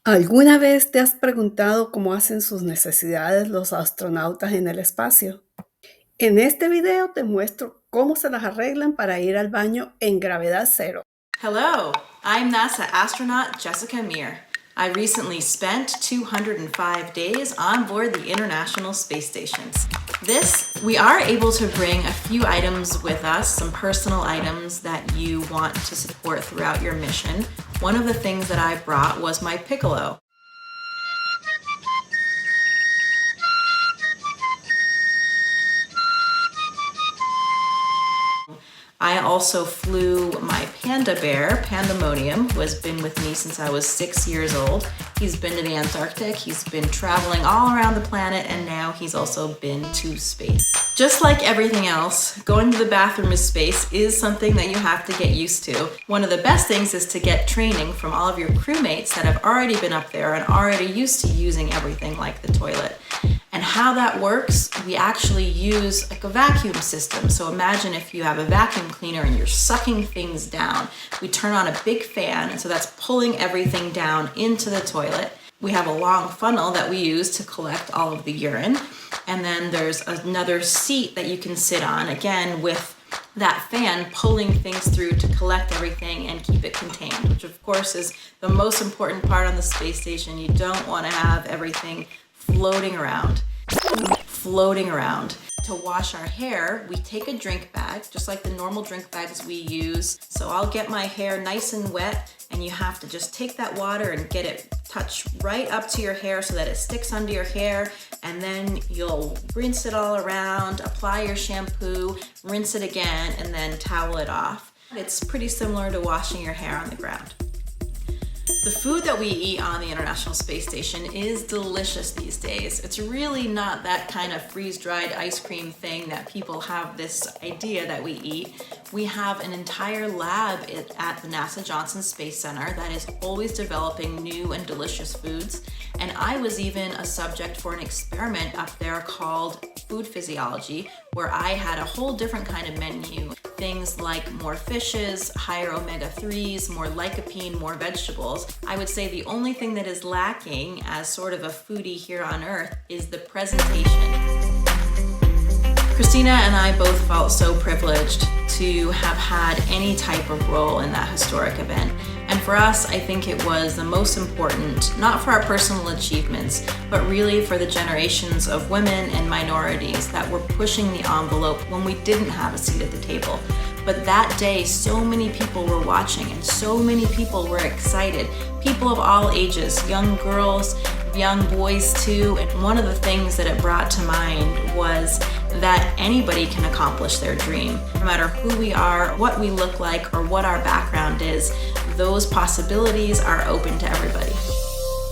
¿Alguna vez te has preguntado cómo hacen sus necesidades los astronautas en el espacio? En este video te muestro cómo se las arreglan para ir al baño en gravedad cero. Hello, I'm NASA astronaut Jessica Meir. I recently spent 205 days on board the International Space Stations. We are able to bring a few items with us, some personal items that you want to support throughout your mission. One of the things that I brought was my piccolo. I also flew my panda bear, Pandemonium, who has been with me since I was 6 years old. He's been to the Antarctic, he's been traveling all around the planet, and now he's also been to space. Just like everything else, going to the bathroom in space is something that you have to get used to. One of the best things is to get training from all of your crewmates that have already been up there and already used to using everything like the toilet. And how that works, we actually use like a vacuum system. So imagine if you have a vacuum cleaner and you're sucking things down. We turn on a big fan, and so that's pulling everything down into the toilet. We have a long funnel that we use to collect all of the urine. And then there's another seat that you can sit on, again, with that fan pulling things through to collect everything and keep it contained, which of course is the most important part on the space station. You don't want to have everything floating around. To wash our hair, we take a drink bag, just like the normal drink bags we use. So I'll get my hair nice and wet, and you have to just take that water and get it touched right up to your hair so that it sticks under your hair, and then you'll rinse it all around, apply your shampoo, rinse it again, and then towel it off. It's pretty similar to washing your hair on the ground. The food that we eat on the International Space Station is delicious these days. It's really not that kind of freeze-dried ice cream thing that people have this idea that we eat. We have an entire lab at the NASA Johnson Space Center that is always developing new and delicious foods. And I was even a subject for an experiment up there called food physiology, where I had a whole different kind of menu. Things like more fishes, higher omega-3s, more lycopene, more vegetables. I would say the only thing that is lacking as sort of a foodie here on Earth is the presentation. Christina and I both felt so privileged to have had any type of role in that historic event. And for us, I think it was the most important, not for our personal achievements, but really for the generations of women and minorities that were pushing the envelope when we didn't have a seat at the table. But that day, so many people were watching and so many people were excited. People of all ages, young girls, young boys too. And one of the things that it brought to mind was that anybody can accomplish their dream. No matter who we are, what we look like, or what our background is, those possibilities are open to everybody.